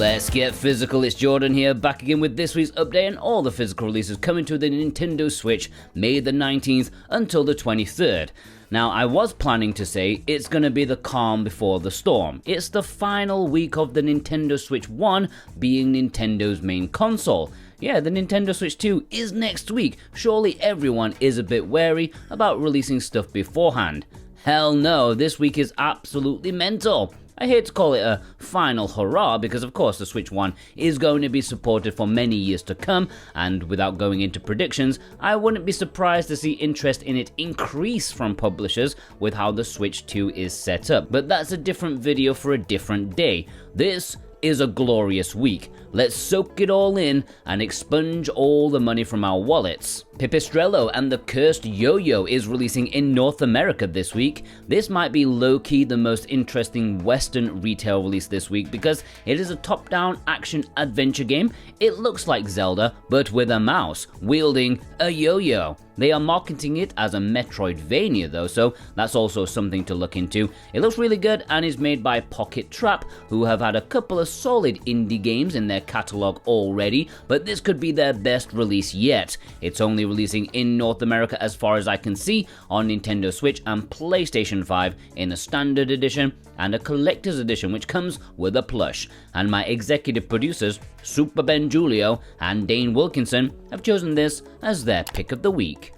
Let's get physical, it's Jordan here, back again with this week's update and all the physical releases coming to the Nintendo Switch May the 19th until the 23rd. Now, I was planning to say it's gonna be the calm before the storm. It's the final week of the Nintendo Switch 1 being Nintendo's main console. Yeah, the Nintendo Switch 2 is next week. Surely everyone is a bit wary about releasing stuff beforehand. Hell no, this week is absolutely mental. I hate to call it a final hurrah because of course the Switch 1 is going to be supported for many years to come, and without going into predictions, I wouldn't be surprised to see interest in it increase from publishers with how the Switch 2 is set up. But that's a different video for a different day. This is a glorious week. Let's soak it all in and expunge all the money from our wallets. Pipistrello and the Cursed Yoyo is releasing in North America this week. This might be low-key the most interesting Western retail release this week because it is a top-down action adventure game. It looks like Zelda, but with a mouse, wielding a yo-yo. They are marketing it as a Metroidvania though, so that's also something to look into. It looks really good and is made by Pocket Trap, who have had a couple of solid indie games in their catalog already, but this could be their best release yet. It's only releasing in North America as far as I can see on Nintendo Switch and PlayStation 5 in a standard edition and a collector's edition which comes with a plush. And my executive producers, Super Ben Julio and Dane Wilkinson, have chosen this as their pick of the week.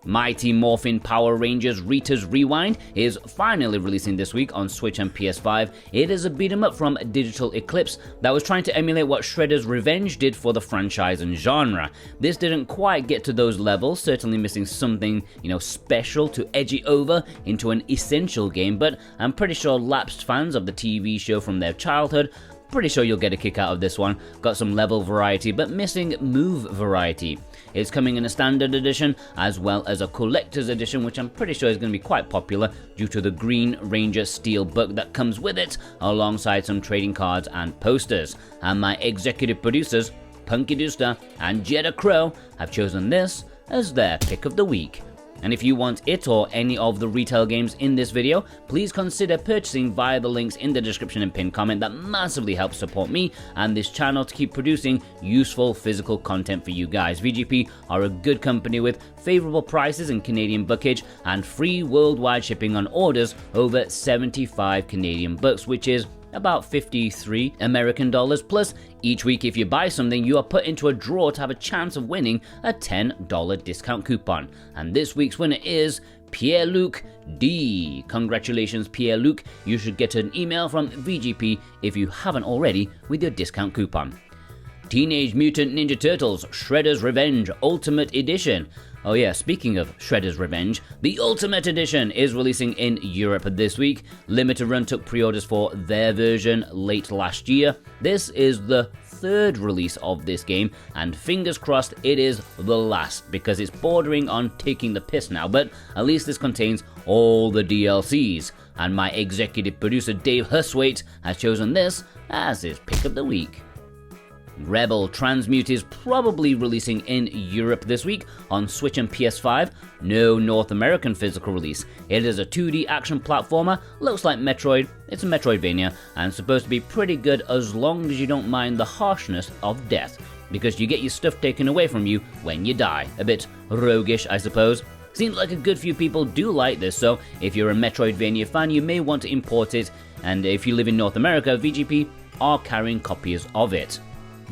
Mighty Morphin Power Rangers Rita's Rewind is finally releasing this week on Switch and PS5. It is a beat-em-up from Digital Eclipse that was trying to emulate what Shredder's Revenge did for the franchise and genre. This didn't quite get to those levels, certainly missing something, special to edge it over into an essential game, but I'm pretty sure lapsed fans of the TV show from their childhood, pretty sure you'll get a kick out of this one. Got some level variety, but missing move variety. It's coming in a standard edition as well as a collector's edition, which I'm pretty sure is going to be quite popular due to the Green Ranger Steel book that comes with it, alongside some trading cards and posters. And my executive producers, Punky Dooster and Jeddah Crow, have chosen this as their pick of the week. And if you want it or any of the retail games in this video, please consider purchasing via the links in the description and pinned comment. That massively helps support me and this channel to keep producing useful physical content for you guys. VGP are a good company with favourable prices in Canadian bookage and free worldwide shipping on orders over 75 Canadian bucks, which is about 53 American dollars. Plus, each week if you buy something, you are put into a draw to have a chance of winning a $10 discount coupon. And this week's winner is Pierre-Luc D. Congratulations, Pierre-Luc. You should get an email from VGP if you haven't already with your discount coupon. Teenage Mutant Ninja Turtles Shredder's Revenge Ultimate Edition. Oh yeah, speaking of Shredder's Revenge, the Ultimate Edition is releasing in Europe this week. Limited Run took pre-orders for their version late last year. This is the third release of this game, and fingers crossed it is the last, because it's bordering on taking the piss now, but at least this contains all the DLCs. And my executive producer Dave Huswaite has chosen this as his pick of the week. Rebel Transmute is probably releasing in Europe this week on Switch and PS5. No North American physical release. It is a 2D action platformer, looks like Metroid, it's a Metroidvania, and supposed to be pretty good as long as you don't mind the harshness of death, because you get your stuff taken away from you when you die. A bit roguish, I suppose. Seems like a good few people do like this, so if you're a Metroidvania fan, you may want to import it, and if you live in North America, VGP are carrying copies of it.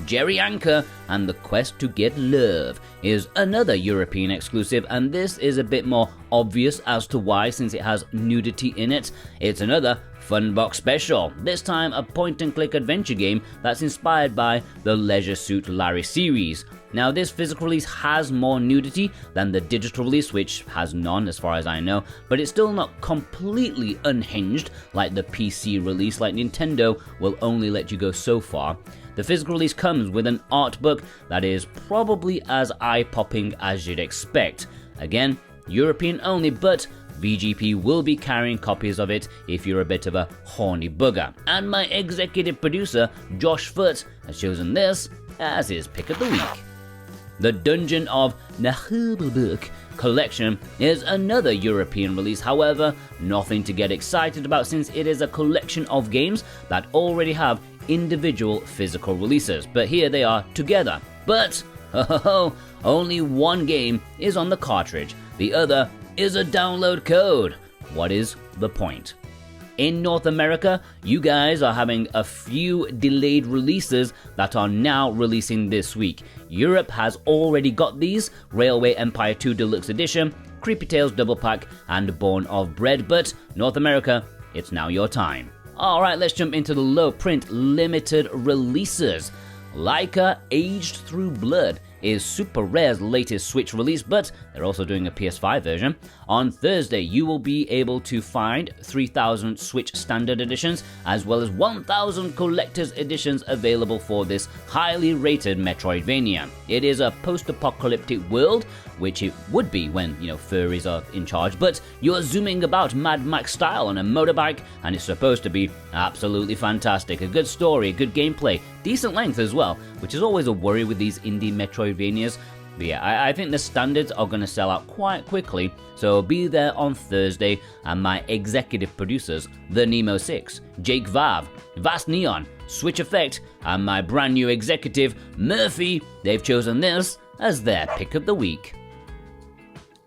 Jerry Anker and the Quest to Get Love is another European exclusive, and this is a bit more obvious as to why, since it has nudity in it. It's another Funbox special, this time a point-and-click adventure game that's inspired by the Leisure Suit Larry series. Now, this physical release has more nudity than the digital release, which has none as far as I know, but it's still not completely unhinged like the PC release. Like Nintendo will only let you go so far. The physical release comes with an art book that is probably as eye-popping as you'd expect. Again, European only, but VGP will be carrying copies of it if you're a bit of a horny bugger. And my executive producer, Josh Foote, has chosen this as his pick of the week. The Dungeon of Naheulbeuk collection is another European release, however, nothing to get excited about since it is a collection of games that already have individual physical releases, but here they are together. But, only one game is on the cartridge, the other is a download code. What is the point? In North America, you guys are having a few delayed releases that are now releasing this week. Europe has already got these: Railway Empire 2 Deluxe Edition, Creepy Tales Double Pack, and Born of Bread, but North America, it's now your time. Alright, let's jump into the low print limited releases. Laika Aged Through Blood is Super Rare's latest Switch release, but they're also doing a PS5 version. On Thursday, you will be able to find 3,000 Switch Standard Editions, as well as 1,000 Collector's Editions available for this highly rated Metroidvania. It is a post-apocalyptic world, which it would be when, furries are in charge, but you're zooming about Mad Max style on a motorbike, and it's supposed to be absolutely fantastic. A good story, good gameplay, decent length as well, which is always a worry with these indie Metroidvanias. But yeah, I think the standards are going to sell out quite quickly, so be there on Thursday. And my executive producers, The Nemo 6, Jake Vav, Vast Neon, Switch Effect, and my brand new executive, Murphy, they've chosen this as their pick of the week.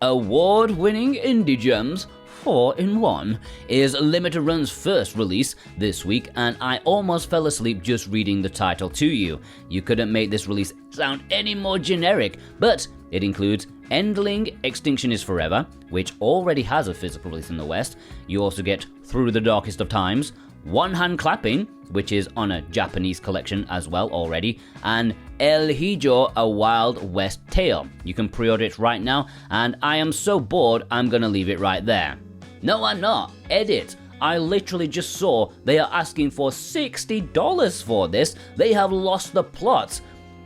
Award-winning Indie Gems 4-in-1 is Limited Run's first release this week, and I almost fell asleep just reading the title to you. You couldn't make this release sound any more generic, but it includes Endling Extinction is Forever, which already has a physical release in the West. You also get Through the Darkest of Times, One Hand Clapping, which is on a Japanese collection as well already, and El Hijo, A Wild West Tale. You can pre-order it right now, and I am so bored I'm gonna leave it right there. No, I'm not. Edit. I literally just saw they are asking for $60 for this. They have lost the plot.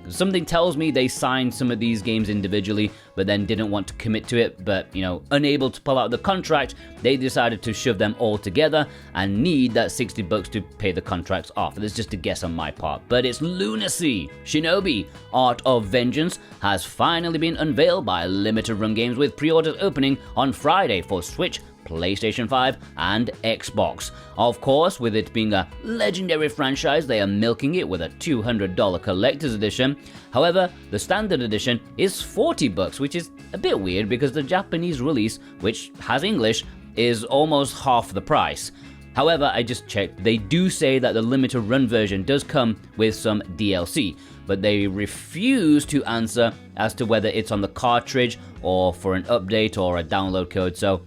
Something tells me they signed some of these games individually, but then didn't want to commit to it, but, unable to pull out the contract, they decided to shove them all together and need that $60 to pay the contracts off. That's just a guess on my part, but it's lunacy. SHINOBI, Art of Vengeance, has finally been unveiled by Limited Run Games, with pre-orders opening on Friday for Switch, PlayStation 5, and Xbox. Of course, with it being a legendary franchise, they are milking it with a $200 collector's edition. However, the standard edition is $40, which is a bit weird because the Japanese release, which has English, is almost half the price. However, I just checked, they do say that the limited run version does come with some DLC, but they refuse to answer as to whether it's on the cartridge or for an update or a download code, so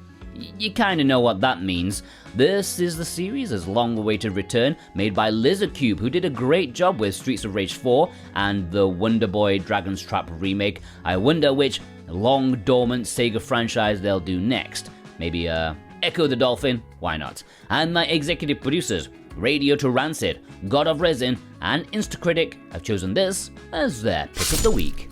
you kinda know what that means. This is the series' long-awaited return, made by Lizard Cube, who did a great job with Streets of Rage 4 and the Wonder Boy Dragon's Trap remake. I wonder which long-dormant Sega franchise they'll do next. Maybe, Echo the Dolphin? Why not? And my executive producers, Radio to Rancid, God of Resin, and Instacritic, have chosen this as their pick of the week.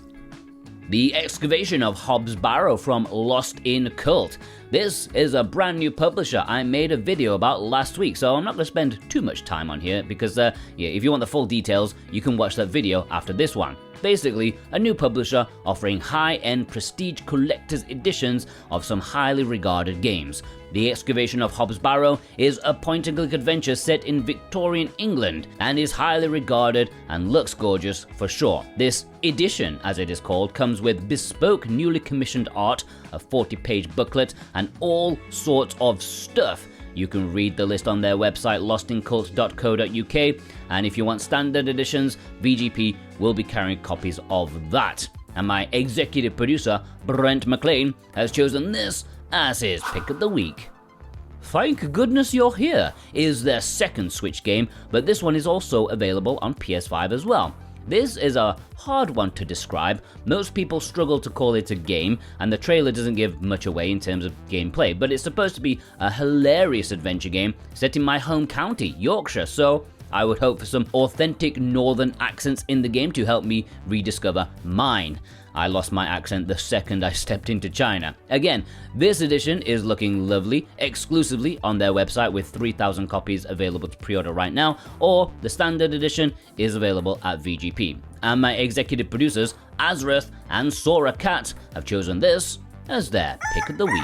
The Excavation of Hobbs Barrow from Lost in Cult. This is a brand new publisher I made a video about last week, so I'm not going to spend too much time on here because, if you want the full details, you can watch that video after this one. Basically, a new publisher offering high-end prestige collector's editions of some highly regarded games. The Excavation of Hobbs Barrow is a point-and-click adventure set in Victorian England and is highly regarded and looks gorgeous for sure. This edition, as it is called, comes with bespoke newly commissioned art, a 40-page booklet, and all sorts of stuff. You can read the list on their website, lostincult.co.uk, and if you want standard editions, VGP will be carrying copies of that. And my executive producer, Brent McLean, has chosen this as his pick of the week. Thank Goodness You're Here is their second Switch game, but this one is also available on PS5 as well. This is a hard one to describe. Most people struggle to call it a game, and the trailer doesn't give much away in terms of gameplay, but it's supposed to be a hilarious adventure game set in my home county, Yorkshire, so I would hope for some authentic northern accents in the game to help me rediscover mine. I lost my accent the second I stepped into China. Again, this edition is looking lovely, exclusively on their website with 3,000 copies available to pre-order right now, or the standard edition is available at VGP. And my executive producers, Azrath and Sora Cat, have chosen this as their pick of the week.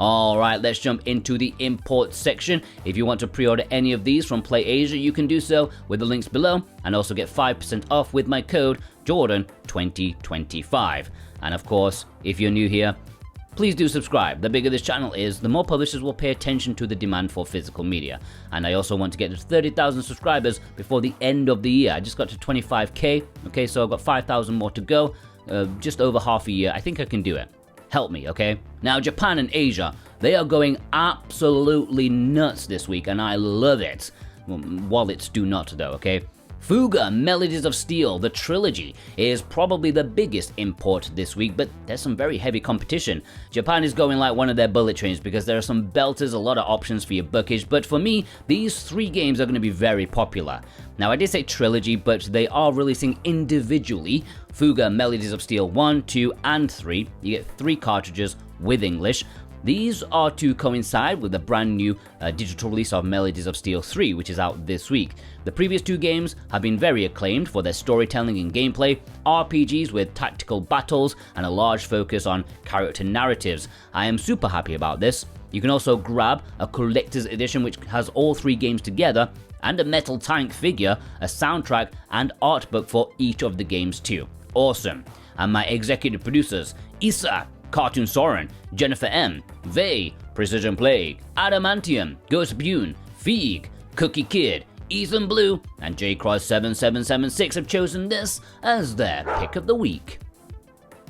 Alright, let's jump into the import section. If you want to pre-order any of these from PlayAsia, you can do so with the links below, and also get 5% off with my code Jordan2025. And of course, if you're new here, please do subscribe. The bigger this channel is, the more publishers will pay attention to the demand for physical media. And I also want to get to 30,000 subscribers before the end of the year. I just got to 25k, okay, so I've got 5,000 more to go, just over half a year. I think I can do it. Help me, okay? Now, Japan and Asia, they are going absolutely nuts this week, and I love it. Wallets do not, though, okay? Fuga, Melodies of Steel, the Trilogy, is probably the biggest import this week, but there's some very heavy competition. Japan is going like one of their bullet trains because there are some belters, a lot of options for your buckage, but for me, these 3 games are going to be very popular. Now, I did say Trilogy, but they are releasing individually. Fuga, Melodies of Steel 1, 2, and 3. You get 3 cartridges with English. These are to coincide with the brand new digital release of Melodies of Steel 3, which is out this week. The previous 2 games have been very acclaimed for their storytelling and gameplay, RPGs with tactical battles, and a large focus on character narratives. I am super happy about this. You can also grab a collector's edition which has all 3 games together, and a metal tank figure, a soundtrack, and art book for each of the games too. Awesome. And my executive producers, Issa, Cartoon Soren, Jennifer M, Vey, Precision Plague, Adamantium, Ghost Bune, Feig, Cookie Kid, Ethan Blue, and JCross7776 have chosen this as their pick of the week.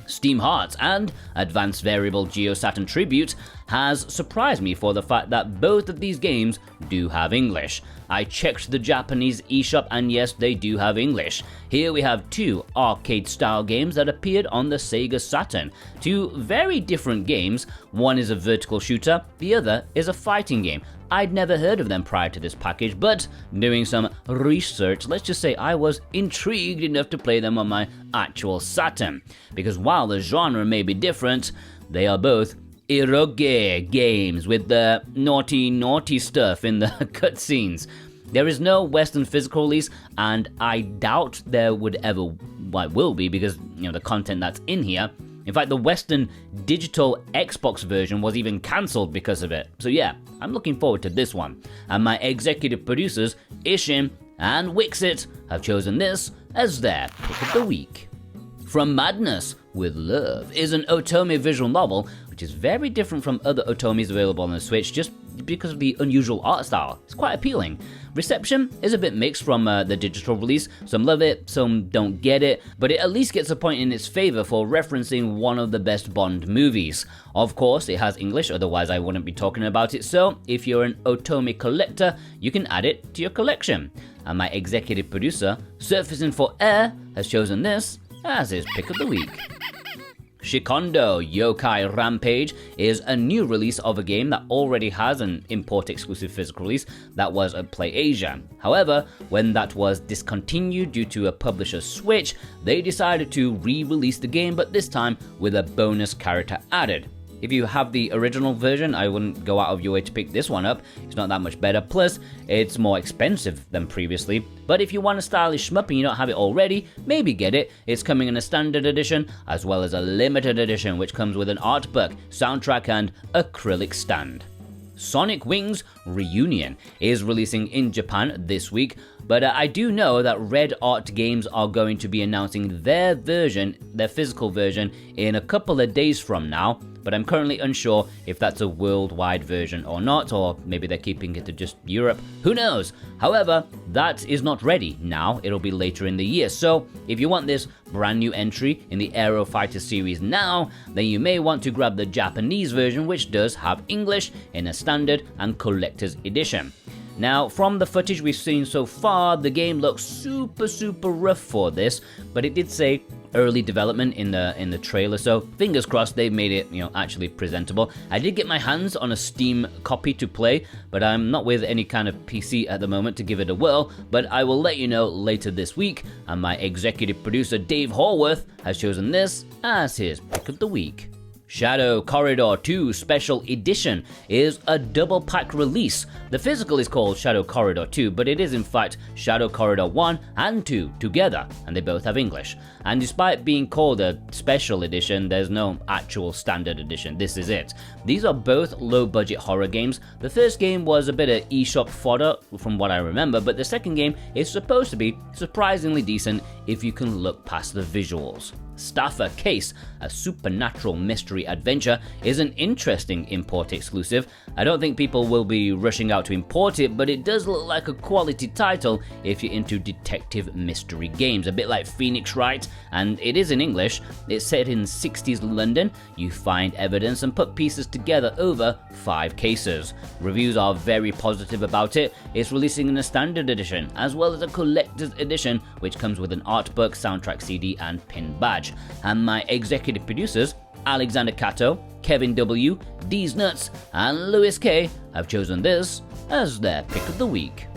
Steam Hearts and Advanced Variable Geo Saturn Tribute has surprised me for the fact that both of these games do have English. I checked the Japanese eShop and yes, they do have English. Here we have 2 arcade-style games that appeared on the Sega Saturn. 2 very different games. One is a vertical shooter, the other is a fighting game. I'd never heard of them prior to this package, but doing some research, let's just say I was intrigued enough to play them on my actual Saturn. Because while the genre may be different, they are both eroge games with the naughty stuff in the cutscenes. There is no Western physical release, and I doubt there would ever, will be, because the content that's in here. In fact, the Western digital Xbox version was even cancelled because of it. So yeah, I'm looking forward to this one. And my executive producers, Ishin and Wixit, have chosen this as their pick of the week. From Madness with Love is an otome visual novel, which is very different from other otomes available on the Switch just because of the unusual art style. It's quite appealing. Reception is a bit mixed from the digital release. Some love it, some don't get it, but it at least gets a point in its favor for referencing one of the best Bond movies. Of course, it has English, otherwise I wouldn't be talking about it, so if you're an otome collector, you can add it to your collection. And my executive producer, Surfacing for Air, has chosen this as his pick of the week. Shikhondo Yokai Rampage is a new release of a game that already has an import-exclusive physical release that was at PlayAsia. However, when that was discontinued due to a publisher's switch, they decided to re-release the game, but this time with a bonus character added. If you have the original version, I wouldn't go out of your way to pick this one up. It's not that much better, plus it's more expensive than previously. But if you want a stylish shmup and you don't have it already, maybe get it. It's coming in a standard edition, as well as a limited edition, which comes with an art book, soundtrack, and acrylic stand. Sonic Wings Reunion is releasing in Japan this week, but I do know that Red Art Games are going to be announcing their version, their physical version, in a couple of days from now, but I'm currently unsure if that's a worldwide version or not, or maybe they're keeping it to just Europe, who knows? However, that is not ready now, it'll be later in the year, so if you want this brand new entry in the Aero Fighter series now, then you may want to grab the Japanese version, which does have English in a standard and collector's edition. Now, from the footage we've seen so far, the game looks super rough for this, but it did say early development in the trailer, so fingers crossed they've made it, actually presentable. I did get my hands on a Steam copy to play, but I'm not with any kind of PC at the moment to give it a whirl, but I will let you know later this week, and my executive producer Dave Horworth has chosen this as his pick of the week. Shadow Corridor 2 Special Edition is a double pack release. The physical is called Shadow Corridor 2, but it is in fact Shadow Corridor 1 and 2 together, and they both have English. And despite being called a special edition, there's no actual standard edition. This is it. These are both low budget horror games. The first game was a bit of eShop fodder from what I remember, but the second game is supposed to be surprisingly decent if you can look past the visuals. Staffer Case, a supernatural mystery adventure, is an interesting import exclusive. I don't think people will be rushing out to import it, but it does look like a quality title if you're into detective mystery games, a bit like Phoenix Wright, and it is in English. It's set in 60s London. You find evidence and put pieces together over 5 cases. Reviews are very positive about it. It's releasing in a standard edition, as well as a collector's edition, which comes with an art book, soundtrack CD, and pin badge. And my executive producers, Alexander Cato, Kevin W, D's Nuts, and Lewis K, have chosen this as their pick of the week.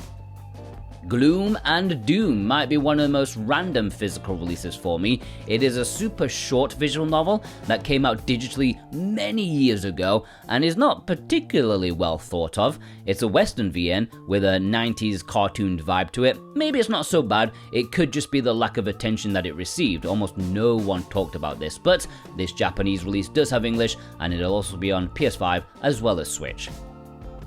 Gloom and Doom might be one of the most random physical releases for me. It is a super short visual novel that came out digitally many years ago and is not particularly well thought of. It's a Western VN with a 90s cartooned vibe to it. Maybe it's not so bad, it could just be the lack of attention that it received. Almost no one talked about this, but this Japanese release does have English, and it'll also be on PS5 as well as Switch.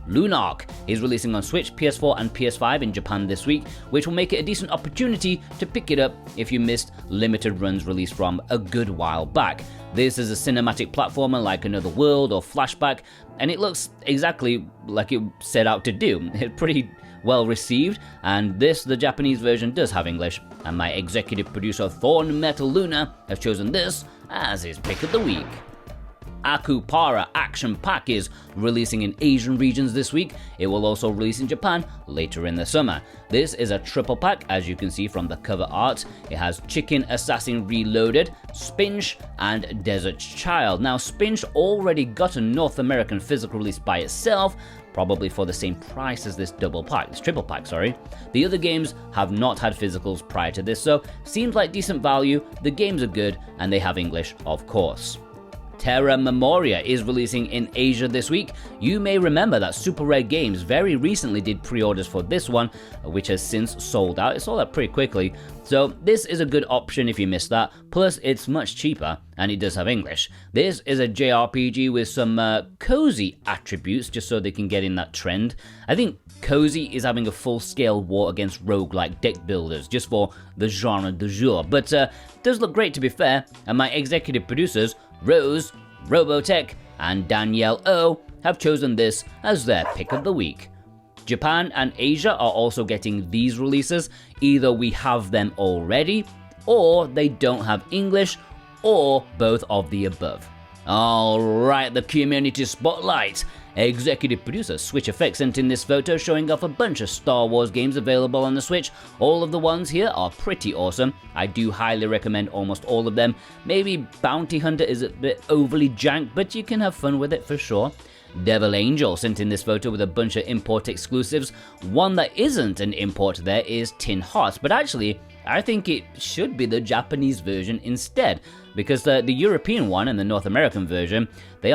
Lunark is releasing on Switch, PS4 and PS5 in Japan this week, which will make it a decent opportunity to pick it up if you missed limited runs released from a good while back. This is a cinematic platformer like Another World or Flashback, and it looks exactly like it set out to do. It's pretty well received, and the Japanese version, does have English, and my executive producer Thorn Metal Luna has chosen this as his pick of the week. Akupara Action Pack is releasing in Asian regions this week. It will also release in Japan later in the summer. This is a triple pack, as you can see from the cover art. It has Chicken Assassin Reloaded, Spinch, and Desert Child. Now, Spinch already got a North American physical release by itself, probably for the same price as this triple pack. The other games have not had physicals prior to this, so seems like decent value. The games are good, and they have English, of course. Terra Memoria is releasing in Asia this week. You may remember that Super Rare Games very recently did pre-orders for this one, which has since sold out. It sold out pretty quickly, so this is a good option if you missed that. Plus, it's much cheaper, and it does have English. This is a JRPG with some cozy attributes, just so they can get in that trend. I think cozy is having a full-scale war against roguelike deck builders, just for the genre du jour, but it does look great to be fair, and my executive producers, Rose, Robotech, and Danielle O, have chosen this as their pick of the week. Japan and Asia are also getting these releases. Either we have them already, or they don't have English, or both of the above. Alright, the community spotlight. Executive producer Switch Effects sent in this photo showing off a bunch of Star Wars games available on the Switch. All of the ones here are pretty awesome. I do highly recommend almost all of them. Maybe Bounty Hunter is a bit overly jank, but you can have fun with it for sure. Devil Angel sent in this photo with a bunch of import exclusives. One that isn't an import there is Tin Hearts, but actually I think it should be the Japanese version instead, because the European one and the North American version, they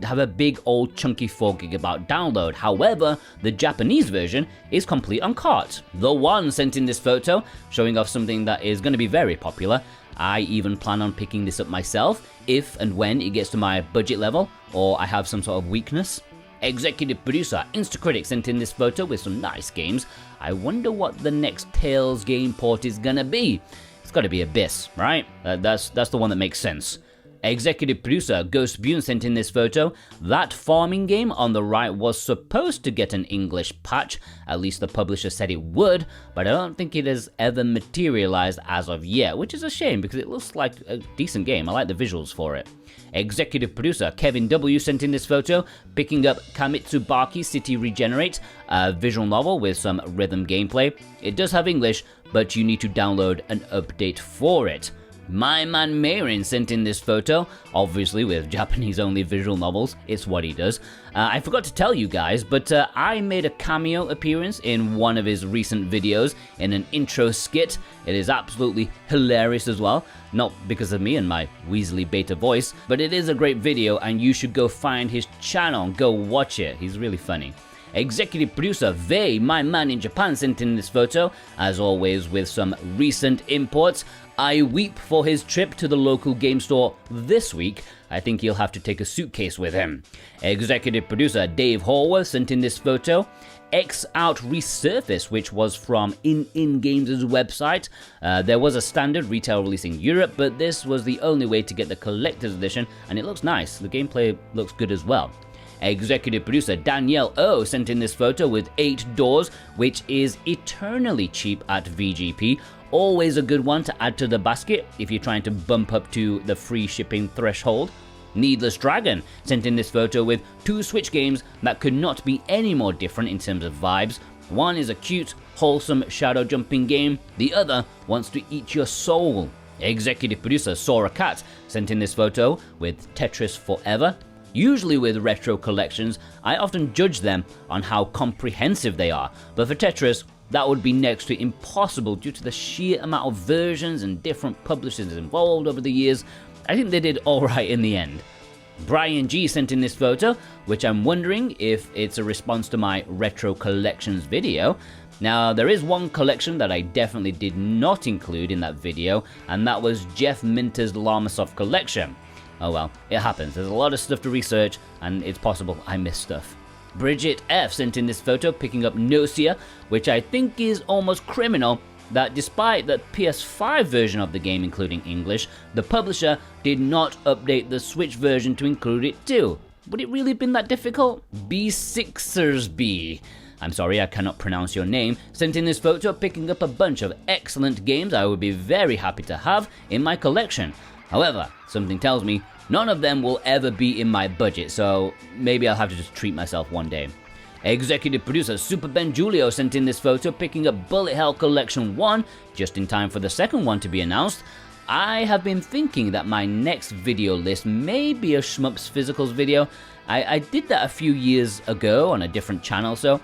have a big old chunky 4GB download. However, the Japanese version is complete on cart. The One sent in this photo showing off something that is going to be very popular. I even plan on picking this up myself if and when it gets to my budget level, or I have some sort of weakness. Executive producer Instacritic sent in this photo with some nice games. I wonder what the next Tales game port is gonna be. It's gotta be Abyss, right? That's the one that makes sense. Executive producer Ghost Bune sent in this photo. That farming game on the right was supposed to get an English patch, at least the publisher said it would, but I don't think it has ever materialized as of yet, which is a shame because it looks like a decent game. I like the visuals for it. Executive producer Kevin W sent in this photo, picking up Kamitsubaki City Regenerate, a visual novel with some rhythm gameplay. It does have English, but you need to download an update for it. My man Meirin sent in this photo, obviously with Japanese-only visual novels, it's what he does. I forgot to tell you guys, but I made a cameo appearance in one of his recent videos in an intro skit. It is absolutely hilarious as well, not because of me and my Weasley beta voice, but it is a great video and you should go find his channel and go watch it. He's really funny. Executive producer Vei, my man in Japan, sent in this photo, as always with some recent imports. I weep for his trip to the local game store this week. I think he'll have to take a suitcase with him. Executive producer Dave Horworth sent in this photo. X Out Resurface, which was from In Games' website. There was a standard retail release in Europe, but this was the only way to get the collector's edition, and it looks nice. The gameplay looks good as well. Executive producer Danielle O sent in this photo with 8 doors, which is eternally cheap at VGP. Always a good one to add to the basket if you're trying to bump up to the free shipping threshold. Needless Dragon sent in this photo with 2 Switch games that could not be any more different in terms of vibes. One is a cute, wholesome shadow jumping game, the other wants to eat your soul. Executive producer Sora Cat sent in this photo with Tetris Forever. Usually with retro collections, I often judge them on how comprehensive they are, but for Tetris, that would be next to impossible due to the sheer amount of versions and different publishers involved over the years. I think they did alright in the end. Brian G sent in this photo, which I'm wondering if it's a response to my retro collections video. Now, there is one collection that I definitely did not include in that video, and that was Jeff Minter's Llamasoft collection. Oh well, it happens. There's a lot of stuff to research, and it's possible I missed stuff. Bridget F sent in this photo picking up Nocia, which I think is almost criminal that despite the PS5 version of the game including English, the publisher did not update the Switch version to include it too. Would it really have been that difficult? B6ersB, I'm sorry I cannot pronounce your name, sent in this photo picking up a bunch of excellent games I would be very happy to have in my collection. However, something tells me none of them will ever be in my budget, so maybe I'll have to just treat myself one day. Executive producer Super Ben Julio sent in this photo picking up Bullet Hell Collection 1, just in time for the second one to be announced. I have been thinking that my next video list may be a Shmups Physicals video. I did that a few years ago on a different channel, so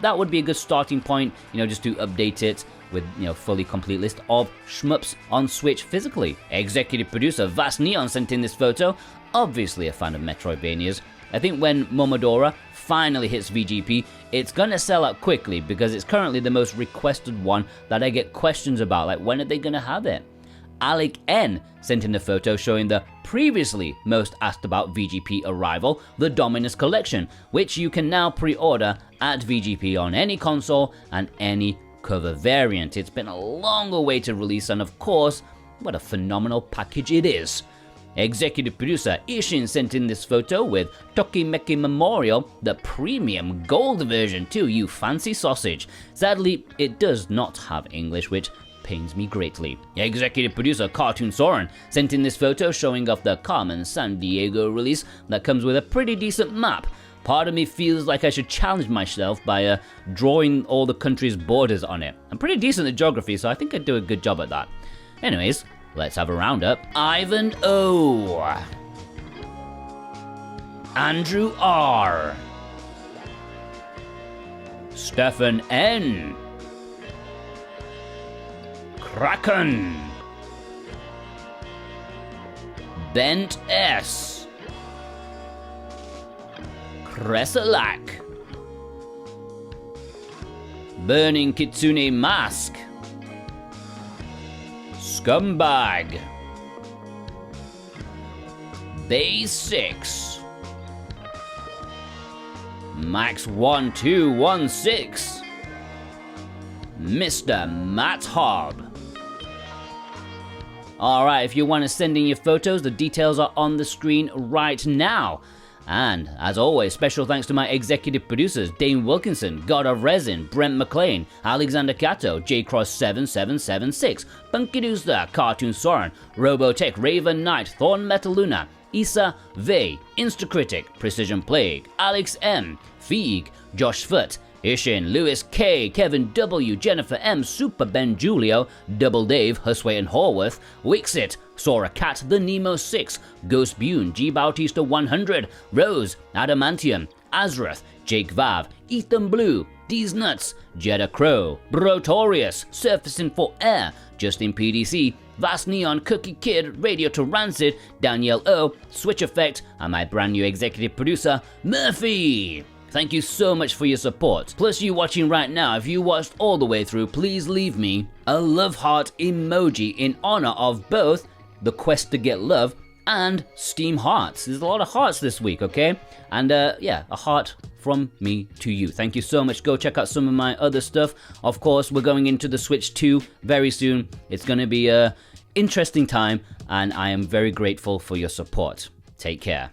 that would be a good starting point, just to update it with, fully complete list of shmups on Switch physically. Executive producer Vast Neon sent in this photo, obviously a fan of Metroidvanias. I think when Momodora finally hits VGP, it's gonna sell out quickly because it's currently the most requested one that I get questions about, like when are they gonna have it? Alec N sent in a photo showing the previously most asked about VGP arrival, the Dominus Collection, which you can now pre-order at VGP on any console and any cover variant. It's been a long awaited release, and of course, what a phenomenal package it is. Executive producer Ishin sent in this photo with Tokimeki Memorial, the premium gold version too, you fancy sausage. Sadly, it does not have English, which pains me greatly. Executive producer Cartoon Soren sent in this photo showing off the Carmen San Diego release that comes with a pretty decent map. Part of me feels like I should challenge myself by drawing all the country's borders on it. I'm pretty decent at geography, so I think I'd do a good job at that. Anyways, let's have a roundup. Ivan O. Andrew R. Stefan N. Kraken. Bent S. Kresalak. Burning Kitsune Mask. Scumbag. Bay 6. Max 1216. Mr. Matt Hobb. Alright, if you want to send in your photos, the details are on the screen right now. And, as always, special thanks to my executive producers, Dane Wilkinson, God of Resin, Brent McLean, Alexander Cato, JCross7776, Bunky Doozler, Cartoon Soren, Robotech, Raven Knight, Thorn Metal Luna, Issa, Vey, Instacritic, Precision Plague, Alex M, Feig, Josh Foot, Ishin, Lewis K, Kevin W, Jennifer M, Super Ben Julio, Double Dave, Husway and Horworth, Wixit, Sora Cat, The Nemo 6, Ghost Bune, G Bautista 100, Rose, Adamantium, Azrath, Jake Vav, Ethan Blue, D's Nuts, Jeddah Crow, Brotorius, Surfacing for Air, Justin PDC, Vast Neon, Cookie Kid, Radio to Rancid, Danielle O, Switch Effect, and my brand new executive producer, Murphy. Thank you so much for your support. Plus you watching right now, if you watched all the way through, please leave me a love heart emoji in honor of both the quest to get love and Steam Hearts. There's a lot of hearts this week, okay? And yeah, a heart from me to you. Thank you so much. Go check out some of my other stuff. Of course, we're going into the Switch 2 very soon. It's going to be a interesting time, and I am very grateful for your support. Take care.